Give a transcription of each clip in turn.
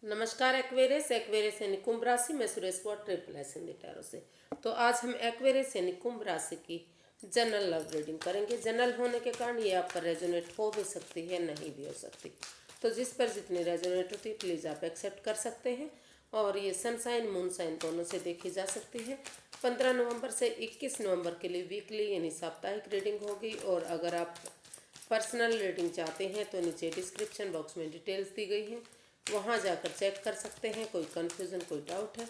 नमस्कार Aquarius Aquarius यानी कुंभ राशि में सुरेश को ट्रिपल एस हिंदी टैरो से। तो आज हम एक्वेरियस यानी कुंभ राशि की जनरल लव रीडिंग करेंगे। जनरल होने के कारण ये आप पर रेजोनेट हो भी सकती है, नहीं भी हो सकती। तो जिस पर जितनी रेजोनेट होती है प्लीज़ आप एक्सेप्ट कर सकते हैं। और ये सनसाइन मून साइन दोनों से देखी जा सकती है। 15 नवंबर से 21 नवंबर के लिए वीकली यानी साप्ताहिक रीडिंग होगी। और अगर आप पर्सनल रीडिंग चाहते हैं तो नीचे डिस्क्रिप्शन बॉक्स में डिटेल्स दी गई हैं, वहाँ जाकर चेक कर सकते हैं। कोई कन्फ्यूज़न कोई डाउट है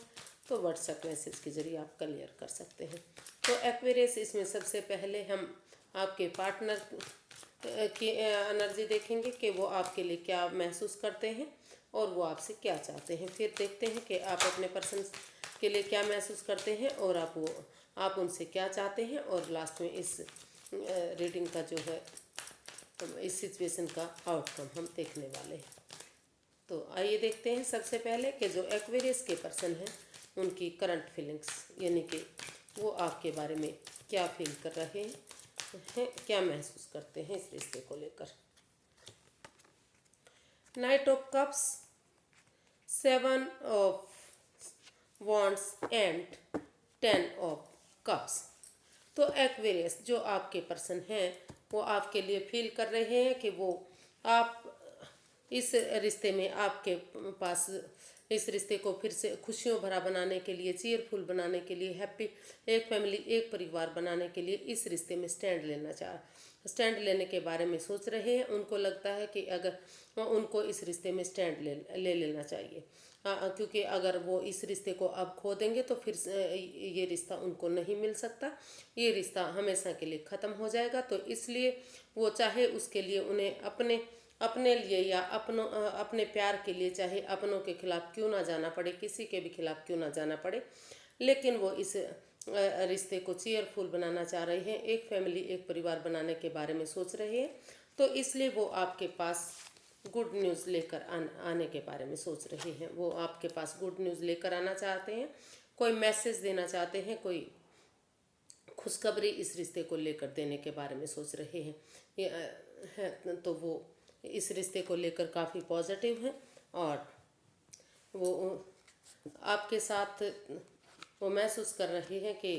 तो व्हाट्सएप मैसेज के ज़रिए आप क्लियर कर सकते हैं। तो एक्वेरियस इसमें सबसे पहले हम आपके पार्टनर की एनर्जी देखेंगे कि वो आपके लिए क्या महसूस करते हैं और वो आपसे क्या चाहते हैं। फिर देखते हैं कि आप अपने पर्सन के लिए क्या महसूस करते हैं और आप उनसे क्या चाहते हैं। और लास्ट में इस रीडिंग का जो है इस सिचुएशन का आउटकम हम देखने वाले हैं। तो आइए देखते हैं सबसे पहले कि जो एक्वेरियस के पर्सन हैं उनकी करंट फीलिंग्स, यानी कि वो आपके बारे में क्या फील कर रहे हैं, क्या महसूस करते हैं इस रिश्ते को लेकर। Night of cups, 7 of wands and 10 of cups. तो एक्वेरियस जो आपके पर्सन हैं वो आपके लिए फील कर रहे हैं कि वो आप इस रिश्ते में आपके पास इस रिश्ते को फिर से खुशियों भरा बनाने के लिए, चीयरफुल बनाने के लिए, हैप्पी एक फैमिली एक परिवार बनाने के लिए इस रिश्ते में स्टैंड लेने के बारे में सोच रहे हैं। उनको लगता है कि अगर उनको इस रिश्ते में स्टैंड ले लेना चाहिए, क्योंकि अगर वो इस रिश्ते को अब खो देंगे तो फिर ये रिश्ता उनको नहीं मिल सकता, ये रिश्ता हमेशा के लिए ख़त्म हो जाएगा। तो इसलिए वो चाहे उसके लिए उन्हें अपने लिए या अपने प्यार के लिए चाहे अपनों के खिलाफ क्यों ना जाना पड़े, किसी के भी खिलाफ क्यों ना जाना पड़े, लेकिन वो इस रिश्ते को चीयरफुल बनाना चाह रहे हैं, एक फैमिली एक परिवार बनाने के बारे में सोच रहे हैं। तो इसलिए वो आपके पास गुड न्यूज़ लेकर आने के बारे में सोच रहे हैं। वो आपके पास गुड न्यूज़ लेकर आना चाहते हैं, कोई मैसेज देना चाहते हैं, कोई खुशखबरी इस रिश्ते को लेकर देने के बारे में सोच रहे हैं। ये है तो वो इस रिश्ते को लेकर काफ़ी पॉजिटिव हैं और वो आपके साथ वो महसूस कर रहे हैं कि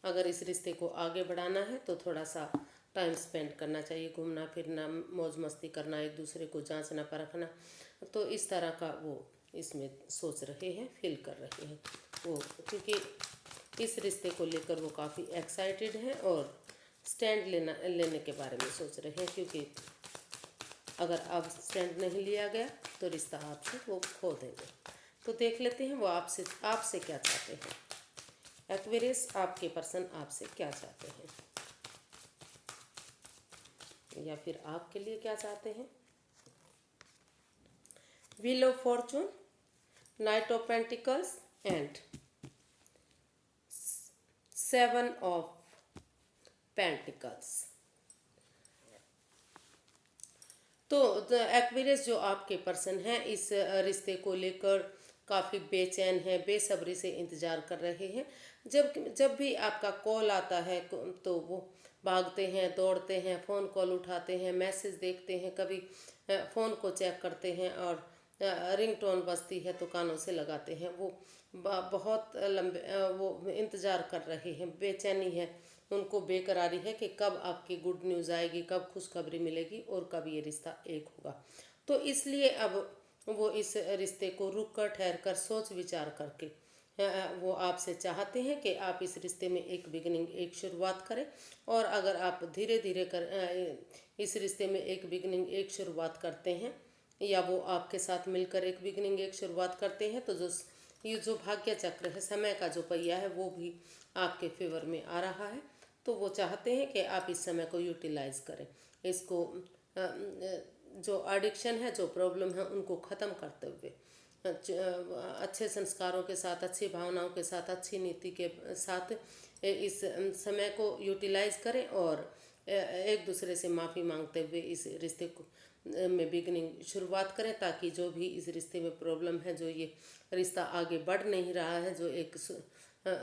अगर इस रिश्ते को आगे बढ़ाना है तो थोड़ा सा टाइम स्पेंड करना चाहिए, घूमना फिरना, मौज मस्ती करना, एक दूसरे को जांचना परखना। तो इस तरह का वो इसमें सोच रहे हैं, फील कर रहे हैं वो, क्योंकि इस रिश्ते को लेकर वो काफ़ी एक्साइटेड हैं और स्टैंड लेने के बारे में सोच रहे हैं। क्योंकि अगर अब स्टैंड नहीं लिया गया तो रिश्ता आपसे वो खो देंगे। तो देख लेते हैं वो आपसे क्या चाहते हैं। एक्वेरियस आपके पर्सन आपसे क्या चाहते हैं या फिर आपके लिए क्या चाहते हैं। Wheel of Fortune, night of pentacles and 7 of pentacles. तो एक्वेरियस जो आपके पर्सन हैं इस रिश्ते को लेकर काफ़ी बेचैन है, बेसब्री से इंतज़ार कर रहे हैं। जब भी आपका कॉल आता है तो वो भागते हैं, दौड़ते हैं, फ़ोन कॉल उठाते हैं, मैसेज देखते हैं, कभी फ़ोन को चेक करते हैं और रिंगटोन बजती है तो कानों से लगाते हैं। वो बहुत लंबे वो इंतज़ार कर रहे हैं, बेचैनी है उनको, बेकरारी है कि कब आपकी गुड न्यूज़ आएगी, कब खुशखबरी मिलेगी और कब ये रिश्ता एक होगा। तो इसलिए अब वो इस रिश्ते को रुक कर ठहर कर सोच विचार करके वो आपसे चाहते हैं कि आप इस रिश्ते में एक बिगनिंग एक शुरुआत करें। और अगर आप धीरे धीरे इस रिश्ते में एक बिगनिंग एक शुरुआत करते हैं या वो आपके साथ मिलकर एक बिगनिंग एक शुरुआत करते हैं तो ये जो भाग्य चक्र है, समय का जो पहिया है, वो भी आपके फेवर में आ रहा है। तो वो चाहते हैं कि आप इस समय को यूटिलाइज करें, इसको जो एडिक्शन है, जो प्रॉब्लम है, उनको ख़त्म करते हुए अच्छे संस्कारों के साथ, अच्छी भावनाओं के साथ, अच्छी नीति के साथ इस समय को यूटिलाइज करें और एक दूसरे से माफ़ी मांगते हुए इस रिश्ते को में बिगनिंग शुरुआत करें, ताकि जो भी इस रिश्ते में प्रॉब्लम है, जो ये रिश्ता आगे बढ़ नहीं रहा है, जो एक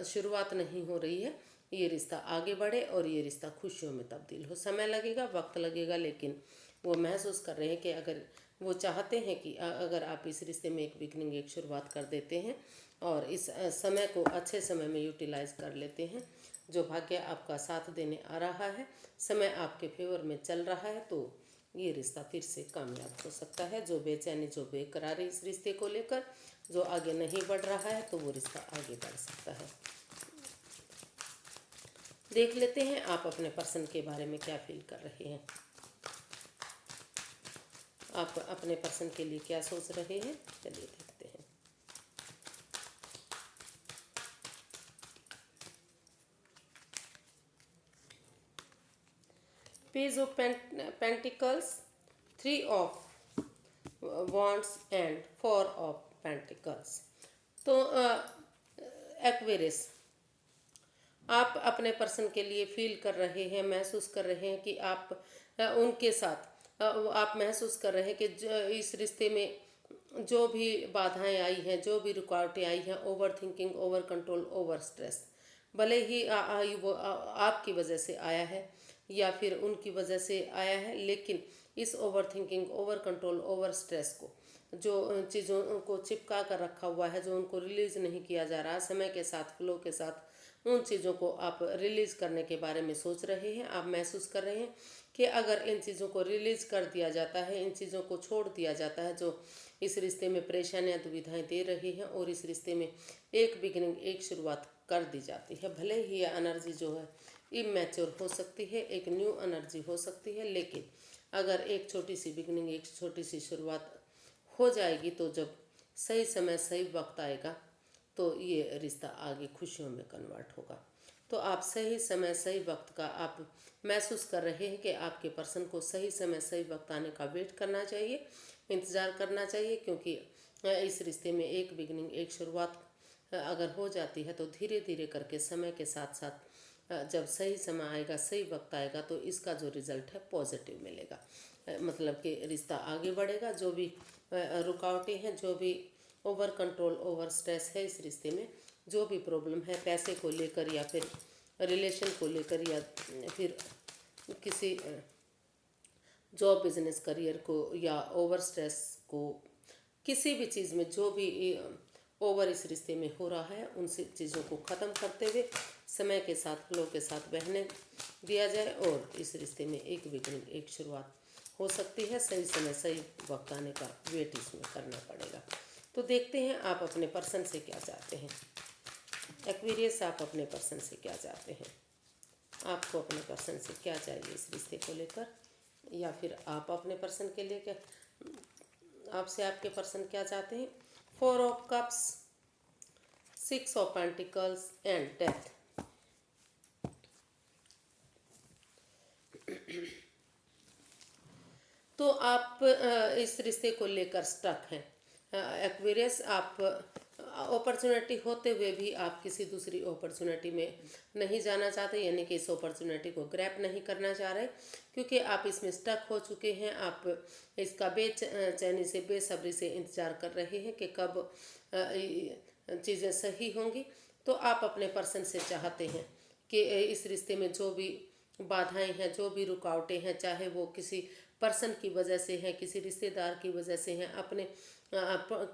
शुरुआत नहीं हो रही है, ये रिश्ता आगे बढ़े और ये रिश्ता खुशियों में तब्दील हो। समय लगेगा, वक्त लगेगा, लेकिन वो महसूस कर रहे हैं कि अगर वो चाहते हैं कि अगर आप इस रिश्ते में एक बिगनिंग, एक शुरुआत कर देते हैं और इस समय को अच्छे समय में यूटिलाइज कर लेते हैं, जो भाग्य आपका साथ देने आ रहा है, समय आपके फेवर में चल रहा है, तो ये रिश्ता फिर से कामयाब हो सकता है। जो बेचैनी, जो बेकरारी इस रिश्ते को लेकर जो आगे नहीं बढ़ रहा है, तो वो रिश्ता आगे बढ़ सकता है। देख लेते हैं आप अपने पर्सन के बारे में क्या फील कर रहे हैं, आप अपने पर्सन के लिए क्या सोच रहे हैं। चलिए देखते हैं। Page of pentacles, 3 of wands and 4 of pentacles. तो एक्वेरियस, आप अपने पर्सन के लिए फील कर रहे हैं, महसूस कर रहे हैं कि आप उनके साथ आप महसूस कर रहे हैं कि इस रिश्ते में जो भी बाधाएं आई हैं, जो भी रुकावटें आई हैं, over thinking, over control, over stress, भले ही वो आपकी वजह से आया है या फिर उनकी वजह से आया है, लेकिन इस over thinking, over control, over stress को, जो चीज़ों को चिपका कर रखा हुआ है, जो उनको रिलीज़ नहीं किया जा रहा, समय के साथ, फ्लो के साथ उन चीज़ों को आप रिलीज़ करने के बारे में सोच रहे हैं। आप महसूस कर रहे हैं कि अगर इन चीज़ों को रिलीज़ कर दिया जाता है, इन चीज़ों को छोड़ दिया जाता है जो इस रिश्ते में परेशानियां, दुविधाएं दे रही हैं, और इस रिश्ते में एक बिगिनिंग, एक शुरुआत कर दी जाती है। भले ही यह एनर्जी जो है इमैच्योर हो सकती है, एक न्यू एनर्जी हो सकती है, लेकिन अगर एक छोटी सी बिगिनिंग, एक छोटी सी शुरुआत हो जाएगी, तो जब सही समय, सही वक्त आएगा, तो ये रिश्ता आगे खुशियों में कन्वर्ट होगा। तो आप सही समय, सही वक्त का आप महसूस कर रहे हैं कि आपके पर्सन को सही समय, सही वक्त आने का वेट करना चाहिए, इंतज़ार करना चाहिए, क्योंकि इस रिश्ते में एक बिगनिंग, एक शुरुआत अगर हो जाती है, तो धीरे धीरे करके समय के साथ साथ जब सही समय आएगा, सही वक्त आएगा, तो इसका जो रिज़ल्ट है पॉजिटिव मिलेगा। मतलब कि रिश्ता आगे बढ़ेगा। जो भी रुकावटें हैं, जो भी ओवर कंट्रोल, ओवर स्ट्रेस है इस रिश्ते में, जो भी प्रॉब्लम है पैसे को लेकर या फिर रिलेशन को लेकर या फिर किसी जॉब, बिजनेस, करियर को या ओवर स्ट्रेस को, किसी भी चीज़ में जो भी ओवर इस रिश्ते में हो रहा है, उन चीज़ों को ख़त्म करते हुए समय के साथ, फ्लो के साथ बहने दिया जाए, और इस रिश्ते में एक बिगनिंग, एक शुरुआत हो सकती है। सही समय, सही वक्त आने का वेट इसमें करना पड़ेगा। तो देखते हैं आप अपने पर्सन से क्या चाहते हैं। एक्वेरियस, आप अपने पर्सन से क्या चाहते हैं, आपको अपने पर्सन से क्या चाहिए इस रिश्ते को लेकर, या फिर आप अपने पर्सन के लिए क्या, आपसे आपके पर्सन क्या चाहते हैं। 4 of cups, 6 of pentacles and death. तो आप इस रिश्ते को लेकर स्टक हैं एक्वेरियस। आप अपॉर्चुनिटी होते हुए भी आप किसी दूसरी अपॉर्चुनिटी में नहीं जाना चाहते, यानी कि इस अपॉर्चुनिटी को ग्रैब नहीं करना चाह रहे, क्योंकि आप इसमें स्टक हो चुके हैं। आप इसका बेचैनी से, बेसब्री से इंतज़ार कर रहे हैं कि कब चीज़ें सही होंगी। तो आप अपने पर्सन से चाहते हैं कि इस रिश्ते में जो भी बाधाएं हैं, जो भी रुकावटें हैं, चाहे वो किसी पर्सन की वजह से हैं, किसी रिश्तेदार की वजह से हैं, अपने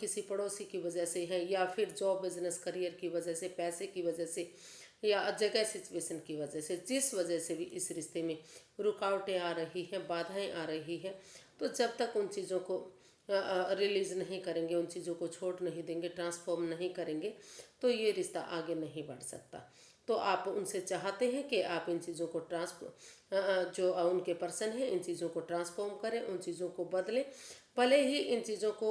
किसी पड़ोसी की वजह से हैं, या फिर जॉब, बिजनेस, करियर की वजह से, पैसे की वजह से, या जगह, सिचुएशन की वजह से, जिस वजह से भी इस रिश्ते में रुकावटें आ रही हैं, बाधाएं आ रही हैं, तो जब तक उन चीज़ों को रिलीज़ नहीं करेंगे, उन चीज़ों को छोड़ नहीं देंगे, ट्रांसफॉर्म नहीं करेंगे, तो ये रिश्ता आगे नहीं बढ़ सकता। तो आप उनसे चाहते हैं कि आप इन चीज़ों को जो उनके पर्सन हैं, इन चीज़ों को ट्रांसफॉर्म करें, उन चीज़ों को बदलें। भले ही इन चीज़ों को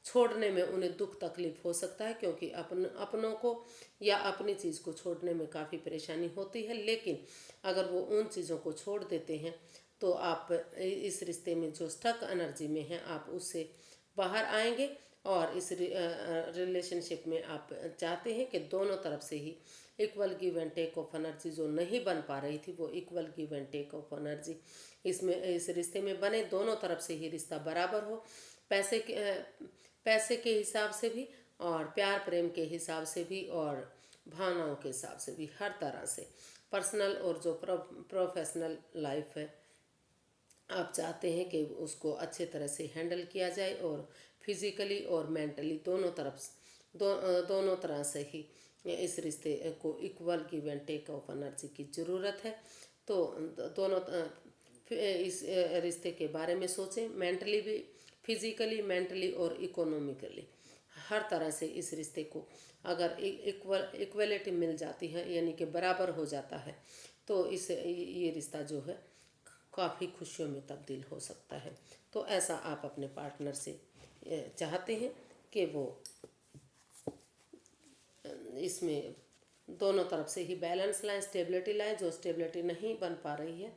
छोड़ने में उन्हें दुख तकलीफ हो सकता है, क्योंकि अपनों को या अपनी चीज़ को छोड़ने में काफ़ी परेशानी होती है, लेकिन अगर वो उन चीज़ों को छोड़ देते हैं, तो आप इस रिश्ते में जो स्टक एनर्जी में हैं, आप उससे बाहर आएंगे, और इस रिलेशनशिप में आप चाहते हैं कि दोनों तरफ से ही equal give and take of energy, जो नहीं बन पा रही थी, वो equal give and take of energy इसमें, इस रिश्ते में बने। दोनों तरफ से ही रिश्ता बराबर हो, पैसे के हिसाब से भी, और प्यार प्रेम के हिसाब से भी, और भावनाओं के हिसाब से भी, हर तरह से पर्सनल और जो प्रोफेशनल लाइफ है, आप चाहते हैं कि उसको अच्छे तरह से हैंडल किया जाए और फिजिकली और मेंटली दोनों तरह से ही इस रिश्ते को equal give and take of energy की ज़रूरत है। तो दोनों इस रिश्ते के बारे में सोचें, मेंटली भी, फिजिकली, मेंटली और इकोनॉमिकली हर तरह से इस रिश्ते को अगर इक्वलिटी मिल जाती है, यानी कि बराबर हो जाता है, तो ये रिश्ता जो है काफ़ी खुशियों में तब्दील हो सकता है। तो ऐसा आप अपने पार्टनर से चाहते हैं कि वो इसमें दोनों तरफ से ही बैलेंस लाएं, स्टेबिलिटी लाएं। जो स्टेबिलिटी नहीं बन पा रही है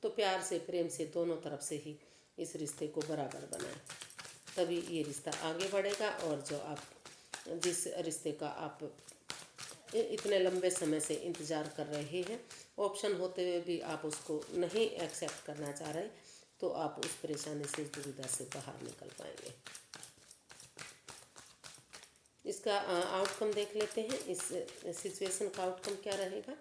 तो प्यार से, प्रेम से दोनों तरफ से ही इस रिश्ते को बराबर बनाएं, तभी ये रिश्ता आगे बढ़ेगा। और जो आप जिस रिश्ते का आप इतने लंबे समय से इंतज़ार कर रहे हैं, ऑप्शन होते हुए भी आप उसको नहीं एक्सेप्ट करना चाह रहे, तो आप उस परेशानी से, इस दुविधा से बाहर निकल पाएंगे। इसका आउटकम देख लेते हैं। इस सिचुएशन का आउटकम क्या रहेगा।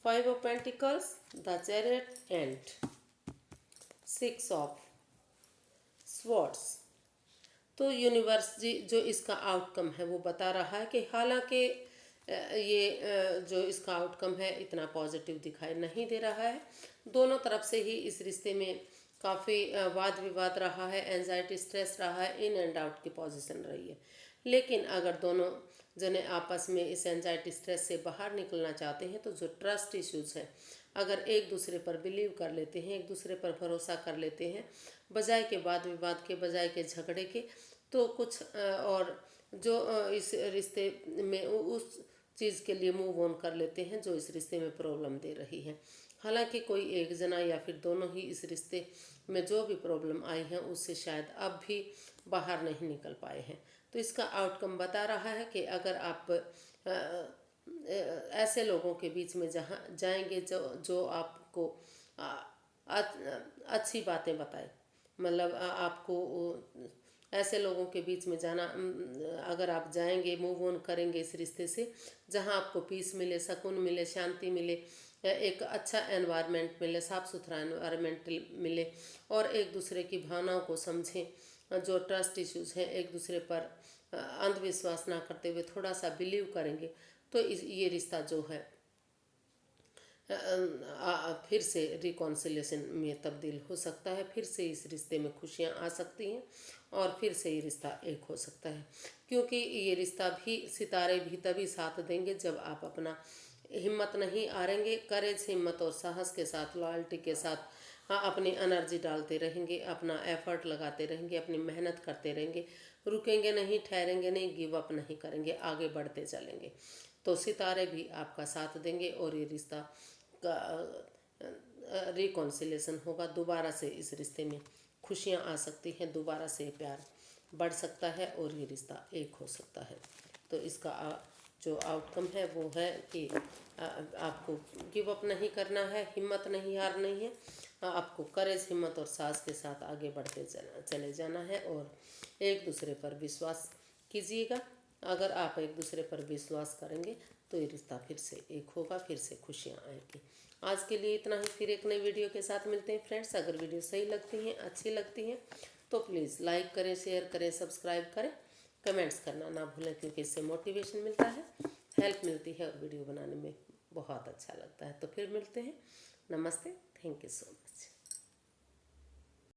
5 of pentacles, the chariot and 6 of swords. तो यूनिवर्स जी जो इसका आउटकम है वो बता रहा है कि हालांकि ये जो इसका आउटकम है इतना पॉजिटिव दिखाई नहीं दे रहा है। दोनों तरफ से ही इस रिश्ते में काफ़ी वाद विवाद रहा है, एंजाइटी, स्ट्रेस रहा है, इन एंड आउट की पोजीशन रही है। लेकिन अगर दोनों जने आपस में इस एंजाइटी, स्ट्रेस से बाहर निकलना चाहते हैं, तो जो ट्रस्ट इश्यूज़ है, अगर एक दूसरे पर बिलीव कर लेते हैं, एक दूसरे पर भरोसा कर लेते हैं, बजाय के वाद विवाद के, बजाय के झगड़े के, तो कुछ और जो इस रिश्ते में उस चीज़ के लिए मूव ऑन कर लेते हैं जो इस रिश्ते में प्रॉब्लम दे रही है। हालांकि कोई एक जना या फिर दोनों ही इस रिश्ते में जो भी प्रॉब्लम आई है उससे शायद अब भी बाहर नहीं निकल पाए हैं। तो इसका आउटकम बता रहा है कि अगर आप ऐसे लोगों के बीच में जहाँ जाएंगे जो आपको अच्छी बातें बताए, मतलब आपको ऐसे लोगों के बीच में जाना, अगर आप जाएंगे, मूव ऑन करेंगे इस रिश्ते से, जहां आपको पीस मिले, सुकून मिले, शांति मिले, एक अच्छा एनवायरनमेंट मिले, साफ़ सुथरा एनवायरनमेंट मिले, और एक दूसरे की भावनाओं को समझें, जो ट्रस्ट इश्यूज़ हैं, एक दूसरे पर अंधविश्वास ना करते हुए थोड़ा सा बिलीव करेंगे, तो ये रिश्ता जो है फिर से रिकॉन्सिलेशन में तब्दील हो सकता है। फिर से इस रिश्ते में खुशियाँ आ सकती हैं और फिर से ये रिश्ता एक हो सकता है। क्योंकि ये रिश्ता भी, सितारे भी तभी साथ देंगे जब आप अपना हिम्मत नहीं हारेंगे, करेज, हिम्मत और साहस के साथ, लॉयल्टी के साथ अपनी एनर्जी डालते रहेंगे, अपना एफर्ट लगाते रहेंगे, अपनी मेहनत करते रहेंगे, रुकेंगे नहीं, ठहरेंगे नहीं, गिव अप नहीं करेंगे, आगे बढ़ते चलेंगे, तो सितारे भी आपका साथ देंगे और ये रिश्ता का रिकॉन्सिलेशन होगा। दोबारा से इस रिश्ते में खुशियाँ आ सकती हैं, दोबारा से प्यार बढ़ सकता है और ये रिश्ता एक हो सकता है। तो इसका जो आउटकम है वो है कि आपको गिव अप नहीं करना है, हिम्मत नहीं हारनी है, आपको करेज, हिम्मत और साहस के साथ आगे बढ़ते चले जाना है और एक दूसरे पर विश्वास कीजिएगा। अगर आप एक दूसरे पर विश्वास करेंगे तो ये रिश्ता फिर से एक होगा, फिर से खुशियाँ आएंगी। आज के लिए इतना ही, फिर एक नई वीडियो के साथ मिलते हैं फ्रेंड्स। अगर वीडियो सही लगती हैं, अच्छी लगती हैं, तो प्लीज़ लाइक करें, शेयर करें, सब्सक्राइब करें, कमेंट्स करना ना भूलें, क्योंकि इससे मोटिवेशन मिलता है, हेल्प मिलती है और वीडियो बनाने में बहुत अच्छा लगता है। तो फिर मिलते हैं। नमस्ते, थैंक यू सो मच।